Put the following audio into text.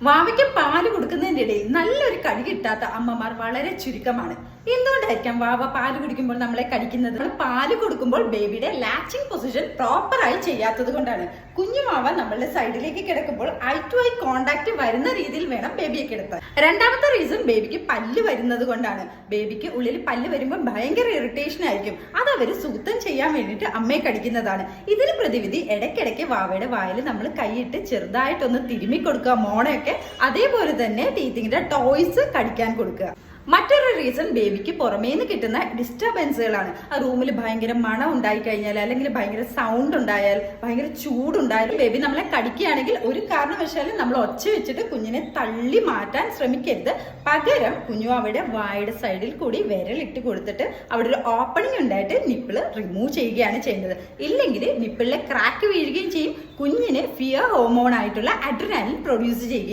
വാവയ്ക്ക് പാല് കൊടുക്കുന്നതിന്റെ ഇടയിൽ നല്ലൊരു കടി കിട്ടാത്ത അമ്മമാർ വളരെ ചുരുക്കമാണ്. എന്തുകൊണ്ടായിരിക്കാം വാവ പാല് കുടിക്കുമ്പോൾ നമ്മളെ കടിക്കുന്നത്? പാല് കൊടുക്കുമ്പോൾ ബേബിയുടെ ലാച്ചിങ് പൊസിഷൻ പ്രോപ്പറായി ചെയ്യാത്തത് കൊണ്ടാണ്. കുഞ്ഞു വാവ നമ്മളുടെ സൈഡിലേക്ക് കിടക്കുമ്പോൾ ഐ ടു ഐ കോണ്ടാക്ട് വരുന്ന രീതിയിൽ വേണം ബേബിയെ കിടത്താൻ. രണ്ടാമത്തെ റീസൺ ബേബിക്ക് പല്ല് വരുന്നത് കൊണ്ടാണ്. ബേബിക്ക് ഉള്ളിൽ പല്ല് വരുമ്പോൾ ഭയങ്കര ഇറിറ്റേഷൻ ആയിരിക്കും. അത് അവര് സുത്തം ചെയ്യാൻ വേണ്ടിയിട്ട് അമ്മയെ കടിക്കുന്നതാണ്. ഇതിന് പ്രതിവിധി ഇടയ്ക്കിടയ്ക്ക് വാവയുടെ വായിൽ നമ്മൾ കൈയിട്ട് ചെറുതായിട്ടൊന്ന് തിരുമ്മി കൊടുക്കുക, മോണയൊക്കെ. അതേപോലെ തന്നെ ടീത്തിങ്ങിന്റെ ടോയ്സ് കടിക്കാൻ കൊടുക്കുക. മറ്റൊരു റീസൺ ബേബിക്ക് പുറമേന്ന് കിട്ടുന്ന ഡിസ്റ്റർബൻസുകളാണ്. ആ റൂമിൽ ഭയങ്കര മണം ഉണ്ടായി കഴിഞ്ഞാൽ, അല്ലെങ്കിൽ ഭയങ്കര സൗണ്ട് ഉണ്ടായാൽ, ഭയങ്കര ചൂടുണ്ടായാലും ബേബി നമ്മളെ കടിക്കുകയാണെങ്കിൽ ഒരു കാരണവശാലും നമ്മൾ ഒച്ച വെച്ചിട്ട് കുഞ്ഞിനെ തള്ളി മാറ്റാൻ ശ്രമിക്കരുത്. പകരം കുഞ്ഞു അവിടെ വായുടെ സൈഡിൽ കൂടി വിരലിട്ട് കൊടുത്തിട്ട് അവിടെ ഒരു ഓപ്പണിംഗ് ഉണ്ടായിട്ട് നിപ്പിള് റിമൂവ് ചെയ്യുകയാണ് ചെയ്യുന്നത്. ഇല്ലെങ്കിൽ നിപ്പിളിലെ ക്രാക്ക് വീഴുകയും ചെയ്യും. കുഞ്ഞിന് ഫിയർ ഹോർമോൺ ആയിട്ടുള്ള അഡ്രിനാലിൻ പ്രൊഡ്യൂസ് ചെയ്യുകയും